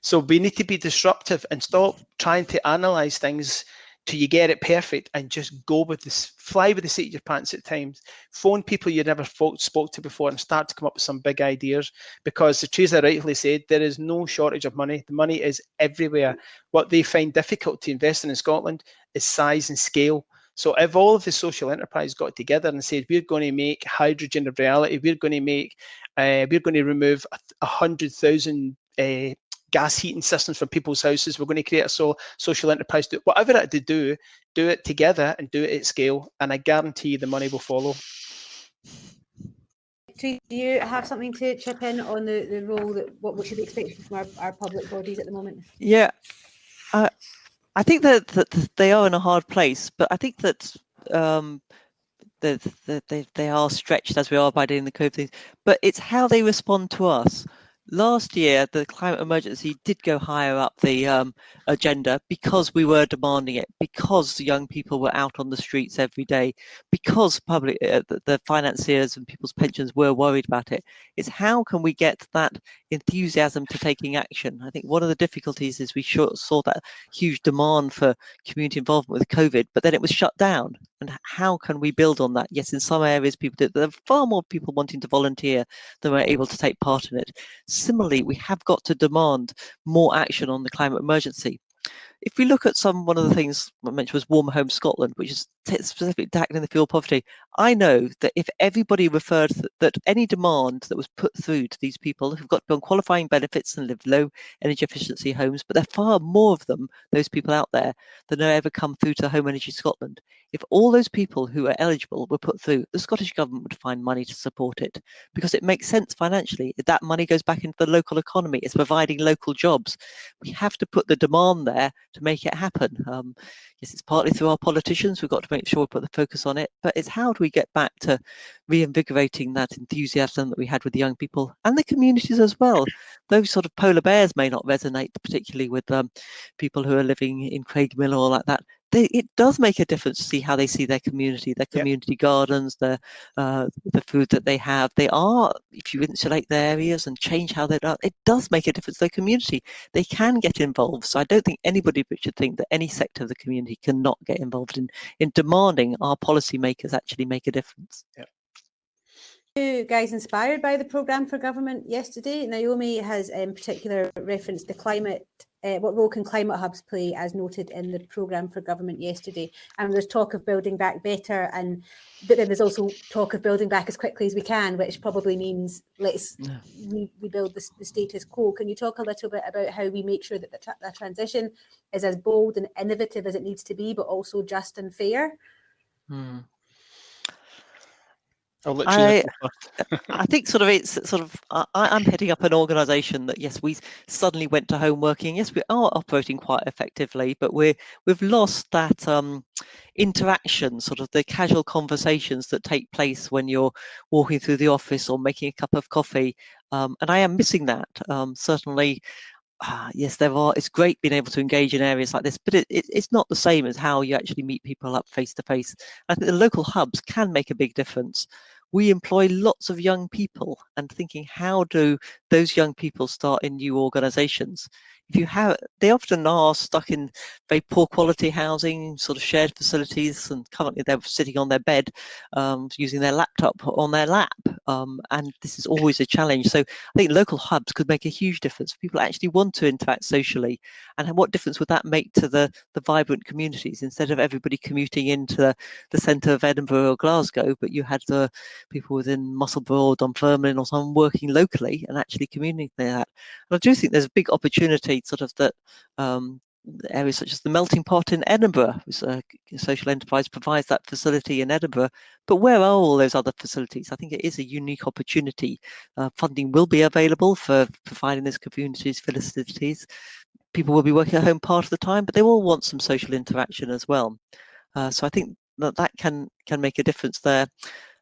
So we need to be disruptive and stop trying to analyze things till you get it perfect, and just go with this, fly with the seat of your pants at times. Phone people you never spoke to before and start to come up with some big ideas, because as Teresa rightly said, there is no shortage of money. The money is everywhere. What they find difficult to invest in Scotland is size and scale. So if all of the social enterprise got together and said, we're going to make hydrogen a reality, we're going to remove 100,000 gas heating systems from people's houses, we're going to create a social enterprise, whatever it to do it together and do it at scale, and I guarantee the money will follow. Do you have something to chip in on the role that what we should be expecting from our public bodies at the moment? Yeah, I think that they are in a hard place, but I think that they are stretched as we are by doing the COVID things. But it's how they respond to us. Last year, the climate emergency did go higher up the agenda because we were demanding it, because young people were out on the streets every day, because the financiers and people's pensions were worried about it. It's how can we get that enthusiasm to taking action? I think one of the difficulties is we saw that huge demand for community involvement with COVID, but then it was shut down. And how can we build on that? Yes, in some areas people did. There are far more people wanting to volunteer than were able to take part in it. Similarly, we have got to demand more action on the climate emergency. If we look at one of the things I mentioned was Warm Home Scotland, which is specifically tackling the fuel poverty. I know that if everybody referred that any demand that was put through to these people who've got to be on qualifying benefits and live low energy efficiency homes, but there are far more of them, those people out there, than have ever come through to Home Energy Scotland. If all those people who are eligible were put through, the Scottish Government would find money to support it, because it makes sense financially. That money goes back into the local economy. It's providing local jobs. We have to put the demand there to make it happen. Yes, it's partly through our politicians. We've got to make sure we put the focus on it, but it's how do we get back to reinvigorating that enthusiasm that we had with the young people and the communities as well. Those sort of polar bears may not resonate particularly with people who are living in Craigmill or like that. It does make a difference to see how they see their community gardens, the food that they have. They are, if you insulate their areas and change how they are, it does make a difference to their community. They can get involved. So I don't think anybody should think that any sector of the community cannot get involved in demanding our policymakers actually make a difference. Yeah. You guys inspired by the programme for government yesterday? Naomi has in particular referenced the climate what role can climate hubs play, as noted in the programme for government yesterday? And there's talk of building back better, but then there's also talk of building back as quickly as we can, which probably means let's rebuild the status quo. Can you talk a little bit about how we make sure that the transition is as bold and innovative as it needs to be, but also just and fair? I'll let Teresa go first. I think I'm heading up an organisation that, yes, we suddenly went to home working. Yes, we are operating quite effectively, but we've lost that interaction, sort of the casual conversations that take place when you're walking through the office or making a cup of coffee. And I am missing that. Certainly, yes, it's great being able to engage in areas like this, but it's not the same as how you actually meet people up face to face. I think the local hubs can make a big difference. We employ lots of young people, and thinking, how do those young people start in new organizations? They often are stuck in very poor quality housing, sort of shared facilities, and currently they're sitting on their bed, using their laptop on their lap. And this is always a challenge. So I think local hubs could make a huge difference. People actually want to interact socially. And what difference would that make to the vibrant communities, instead of everybody commuting into the centre of Edinburgh or Glasgow, but you had the people within Musselburgh or Dunfermline or someone working locally and actually communicating that. And I do think there's a big opportunity, sort of, that areas such as the Melting Pot in Edinburgh, which a social enterprise provides that facility in Edinburgh. But where are all those other facilities? I think it is a unique opportunity. Funding will be available for providing those communities facilities. People will be working at home part of the time, but they will want some social interaction as well. So I think that can make a difference there.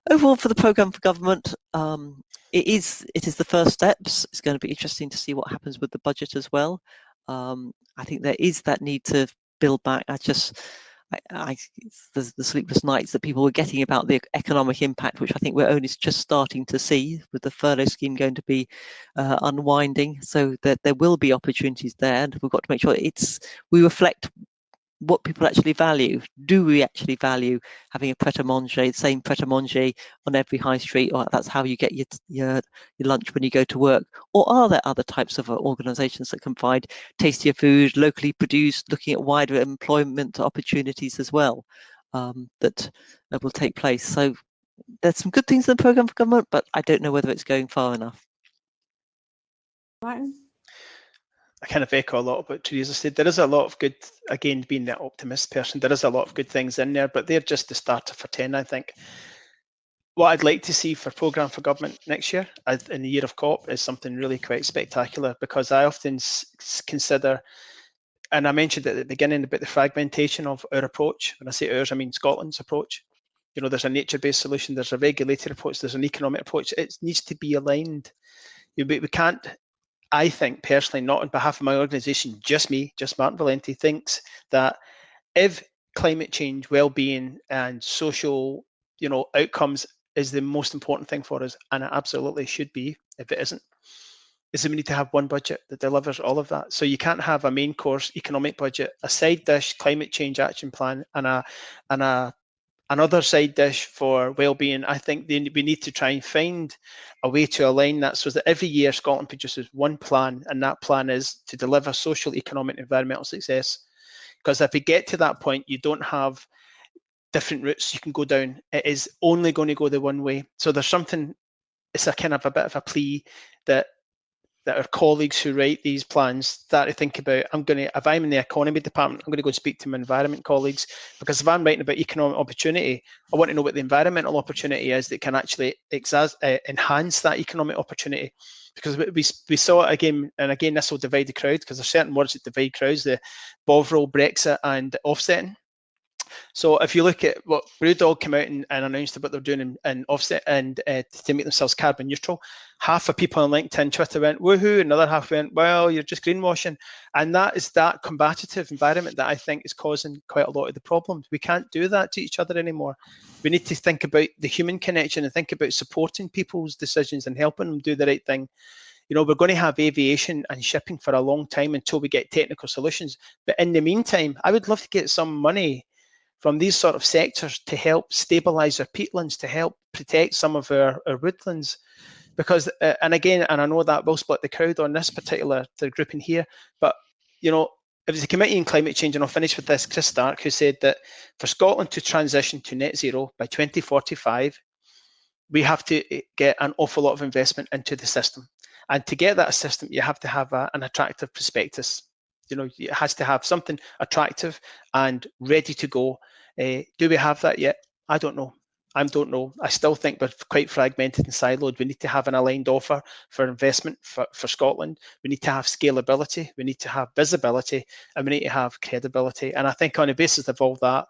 Overall, for the programme for government, it is the first steps. It's going to be interesting to see what happens with the budget as well. I think there is that need to build back. The sleepless nights that people were getting about the economic impact, which I think we're only just starting to see, with the furlough scheme going to be unwinding. So that there will be opportunities there, and we've got to make sure we reflect what people actually value. Do we actually value having a pret-a-manger, the same pret-a-manger on every high street, or that's how you get your lunch when you go to work? Or are there other types of organisations that can provide tastier food, locally produced, looking at wider employment opportunities as well, that will take place? So there's some good things in the programme for government, but I don't know whether it's going far enough. Martin? I kind of echo a lot of what Teresa said. There is a lot of good, again, being the optimist person, there is a lot of good things in there, but they're just the starter for 10, I think. What I'd like to see for programme for government next year, in the year of COP, is something really quite spectacular, because I often consider, and I mentioned at the beginning about the fragmentation of our approach. When I say ours, I mean Scotland's approach. You know, there's a nature-based solution, there's a regulated approach, there's an economic approach. It needs to be aligned. We can't, I think personally, not on behalf of my organisation, just me, just Martin Valenti, thinks that if climate change, well-being and social, outcomes is the most important thing for us, and it absolutely should be, if it isn't, is that we need to have one budget that delivers all of that. So you can't have a main course economic budget, a side dish climate change action plan, and another side dish for well-being. I think we need to try and find a way to align that, so that every year Scotland produces one plan, and that plan is to deliver social, economic, environmental success. Because if we get to that point, you don't have different routes you can go down. It is only going to go the one way. So there's something, it's a kind of a bit of a plea that our colleagues who write these plans start to think about. If I'm in the economy department, I'm going to go speak to my environment colleagues, because if I'm writing about economic opportunity, I want to know what the environmental opportunity is that can actually enhance that economic opportunity. Because we saw it again and again, this will divide the crowd, because there's certain words that divide crowds, the Bovril, Brexit and offsetting. So if you look at what Brewdog came out and announced what they're doing in offset and to make themselves carbon neutral, half of people on LinkedIn, Twitter went woohoo, another half went, well, you're just greenwashing. And that is that combative environment that I think is causing quite a lot of the problems. We can't do that to each other anymore. We need to think about the human connection and think about supporting people's decisions and helping them do the right thing. You know, we're going to have aviation and shipping for a long time until we get technical solutions. But in the meantime, I would love to get some money from these sort of sectors to help stabilise our peatlands, to help protect some of our woodlands. Because, and I know that will split the crowd on this particular grouping here, but you know, it was a committee on climate change, and I'll finish with this, Chris Stark, who said that for Scotland to transition to net zero by 2045, we have to get an awful lot of investment into the system. And to get that system, you have to have an attractive prospectus. You know, it has to have something attractive and ready to go. Do we have that yet? I don't know. I still think we're quite fragmented and siloed. We need to have an aligned offer for investment for Scotland. We need to have scalability. We need to have visibility, and we need to have credibility. And I think on the basis of all that,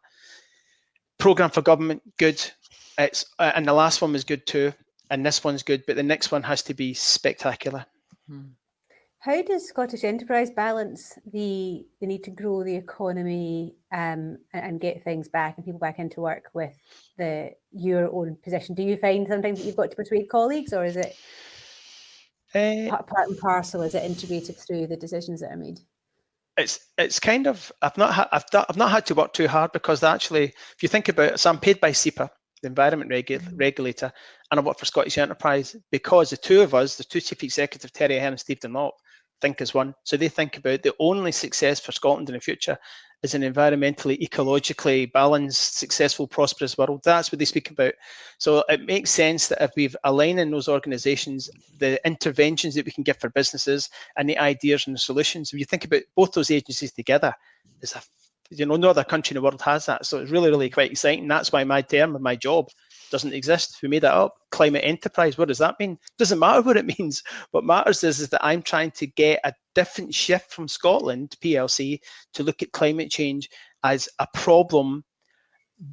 programme for government, good. And the last one was good too, and this one's good, but the next one has to be spectacular. How does Scottish Enterprise balance the need to grow the economy and get things back and people back into work with your own position? Do you find sometimes that you've got to persuade colleagues, or is it part and parcel? Is it integrated through the decisions that are made? It's kind of, I've not had to work too hard, because actually, if you think about it, so I'm paid by SEPA, the environment regulator, and I work for Scottish Enterprise, because the two of us, the two chief executives, Terry Ahern and Steve Dunlop, think as one. So they think about the only success for Scotland in the future is an environmentally, ecologically balanced, successful, prosperous world. That's what they speak about. So it makes sense that if we've aligned in those organisations, the interventions that we can give for businesses and the ideas and the solutions, if you think about both those agencies together, no other country in the world has that. So it's really, really quite exciting. That's why my term and my job doesn't exist. We made that up. Climate enterprise. What does that mean? Doesn't matter what it means. What matters is that I'm trying to get a different shift from Scotland PLC to look at climate change as a problem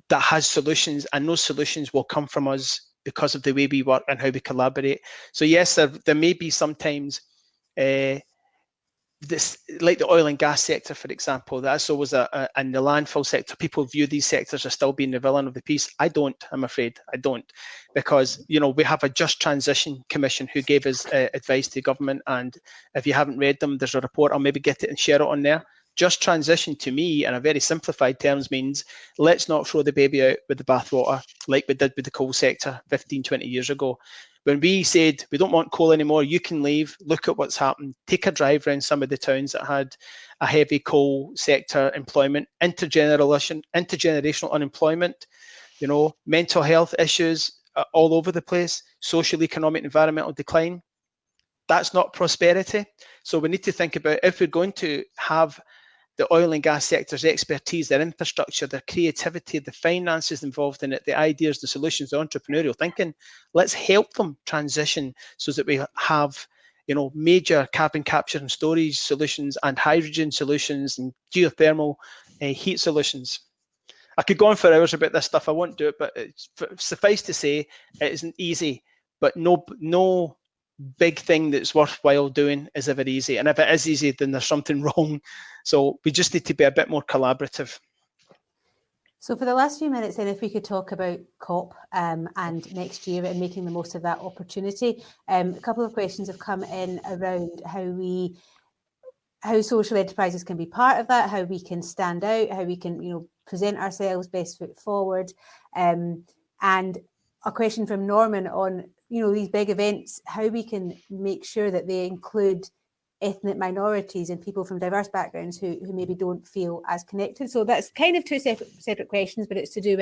that has solutions, and those solutions will come from us because of the way we work and how we collaborate. So yes, there may be sometimes this, like the oil and gas sector, for example, that's always and the landfill sector, people view these sectors as still being the villain of the piece. I don't, I'm afraid, I don't, because, we have a Just Transition Commission who gave us advice to government, and if you haven't read them, there's a report, I'll maybe get it and share it on there. Just transition, to me, in a very simplified terms, means let's not throw the baby out with the bathwater like we did with the coal sector 15, 20 years ago. When we said we don't want coal anymore, you can leave, look at what's happened, take a drive around some of the towns that had a heavy coal sector employment, intergenerational unemployment, mental health issues all over the place, social, economic, environmental decline. That's not prosperity. So we need to think about, if we're going to have the oil and gas sector's expertise, their infrastructure, their creativity, the finances involved in it, the ideas, the solutions, the entrepreneurial thinking, let's help them transition so that we have, major carbon capture and storage solutions and hydrogen solutions and geothermal heat solutions. I could go on for hours about this stuff. I won't do it, but suffice to say, it isn't easy, but no big thing that's worthwhile doing is ever easy. And if it is easy, then there's something wrong. So we just need to be a bit more collaborative. So for the last few minutes, then, if we could talk about COP and next year and making the most of that opportunity. A couple of questions have come in around how social enterprises can be part of that, how we can stand out, how we can, present ourselves best foot forward. And a question from Norman on, these big events, how we can make sure that they include ethnic minorities and people from diverse backgrounds who maybe don't feel as connected. So that's kind of two separate questions, but it's to do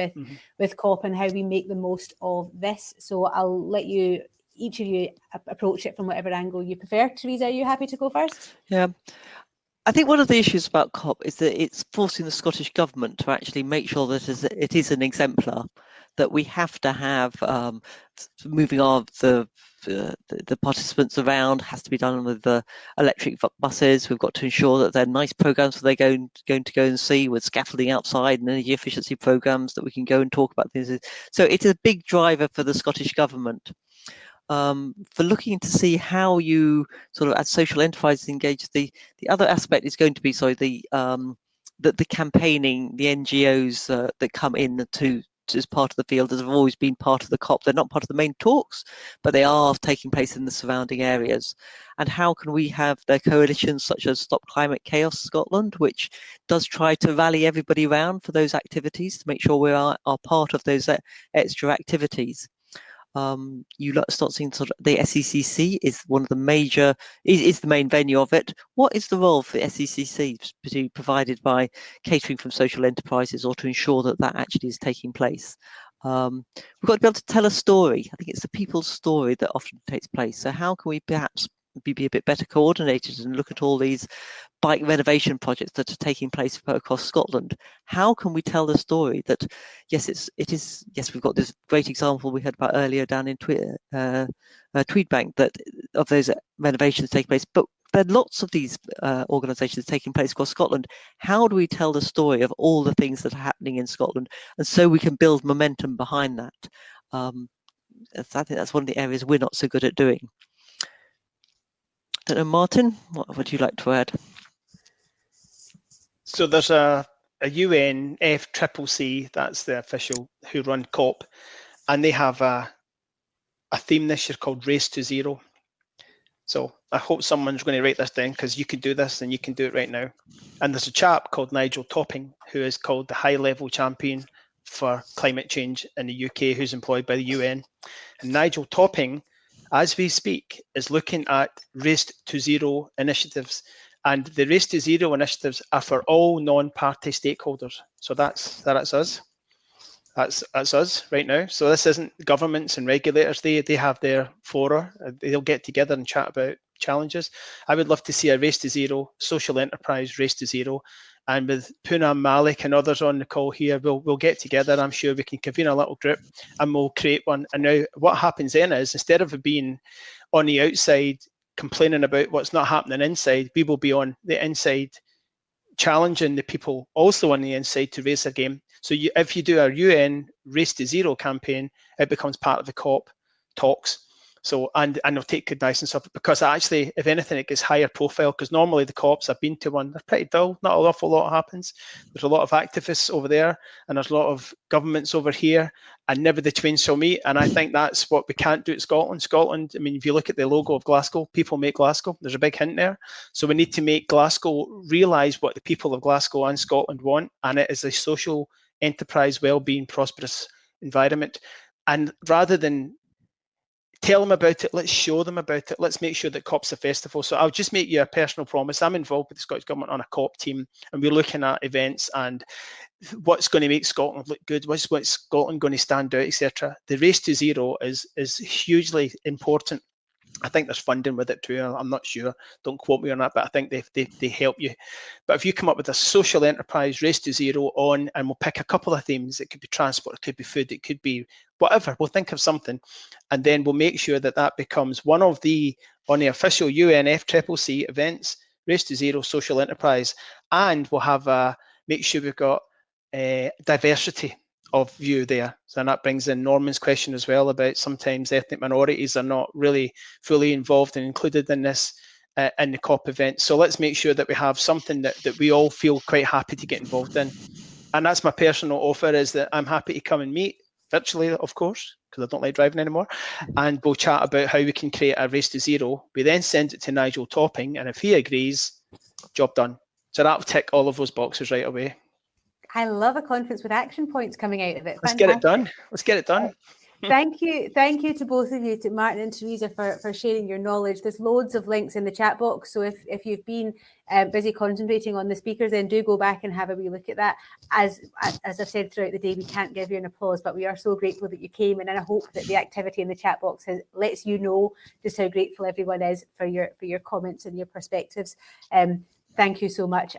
with COP and how we make the most of this. So I'll let each of you approach it from whatever angle you prefer. Teresa, are you happy to go first? Yeah. I think one of the issues about COP is that it's forcing the Scottish Government to actually make sure that it is an exemplar, that we have to have moving the participants around has to be done with the electric buses. We've got to ensure that they're nice programs that they're going to go and see, with scaffolding outside and energy efficiency programs that we can go and talk about things. So it's a big driver for the Scottish Government. For looking to see how you sort of, as social enterprises, engage. The other aspect is going to be the campaigning, the NGOs that come in as part of the field, as have always been part of the COP. They're not part of the main talks, but they are taking place in the surrounding areas. And how can we have their coalitions such as Stop Climate Chaos Scotland, which does try to rally everybody around for those activities to make sure we are part of those extra activities. you start seeing sort of the SECC is one of the major, is the main venue of it. What is the role for the SECC to be provided by catering from social enterprises, or to ensure that that actually is taking place? We've got to be able to tell a story. I think it's the people's story that often takes place. So how can we perhaps be a bit better coordinated and look at all these bike renovation projects that are taking place across Scotland? How can we tell the story that yes, we've got this great example we heard about earlier down in Tweedbank, that of those renovations taking place, but there are lots of these organisations taking place across Scotland. How do we tell the story of all the things that are happening in Scotland, and so we can build momentum behind that? I think that's one of the areas we're not so good at doing. I don't know, Martin, what would you like to add? So there's a UN FCCC, that's the official who run COP, and they have a theme this year called Race to Zero. So I hope someone's going to write this down, because you can do this and you can do it right now. And there's a chap called Nigel Topping, who is called the high-level champion for climate change in the UK, who's employed by the UN. And Nigel Topping, as we speak, is looking at Race to Zero initiatives. And the Race to Zero initiatives are for all non-party stakeholders. So that's us. That's us right now. So this isn't governments and regulators. They have their fora. They'll get together and chat about challenges. I would love to see a Race to Zero, social enterprise Race to Zero. And with Poonam Malik and others on the call here, we'll get together. I'm sure we can convene a little group and we'll create one. And now what happens then is, instead of being on the outside complaining about what's not happening inside, we will be on the inside challenging the people also on the inside to raise their game. So if you do a UN Race to Zero campaign, it becomes part of the COP talks. So and they'll take cognizance of it, because actually, if anything, it gets higher profile, because normally the COPs, I've been to one, they're pretty dull, not an awful lot happens. There's a lot of activists over there, and there's a lot of governments over here, and never the twain shall meet. And I think that's what we can't do at Scotland. Scotland, I mean, if you look at the logo of Glasgow, people make Glasgow. There's a big hint there. So we need to make Glasgow realise what the people of Glasgow and Scotland want, and it is a social enterprise, well-being, prosperous environment. And rather than tell them about it, let's show them about it. Let's make sure that COP's a festival. So I'll just make you a personal promise. I'm involved with the Scottish Government on a COP team, and we're looking at events and what's going to make Scotland look good, what's Scotland going to stand out, etc. The Race to Zero is hugely important. I think there's funding with it too. I'm not sure. Don't quote me on that, but I think they help you. But if you come up with a social enterprise Race to Zero on, and we'll pick a couple of themes, it could be transport, it could be food, it could be whatever. We'll think of something, and then we'll make sure that that becomes one of the, on the official UN FCCC events, Race to Zero social enterprise, and we'll have make sure we've got diversity of view there. So that brings in Norman's question as well about sometimes ethnic minorities are not really fully involved and included in this in the COP event. So let's make sure that we have something that we all feel quite happy to get involved in. And that's my personal offer, is that I'm happy to come and meet virtually, of course, because I don't like driving anymore, and we'll chat about how we can create a Race to Zero. We then send it to Nigel Topping, and if he agrees, job done. So that'll tick all of those boxes right away. I love a conference with action points coming out of it. Let's get it done. Let's get it done. Thank you to both of you, to Martin and Teresa, for sharing your knowledge. There's loads of links in the chat box, so if you've been busy concentrating on the speakers, then do go back and have a wee look at that. As I've said throughout the day, we can't give you an applause, but we are so grateful that you came, and I hope that the activity in the chat box lets you know just how grateful everyone is for your comments and your perspectives. Thank you so much.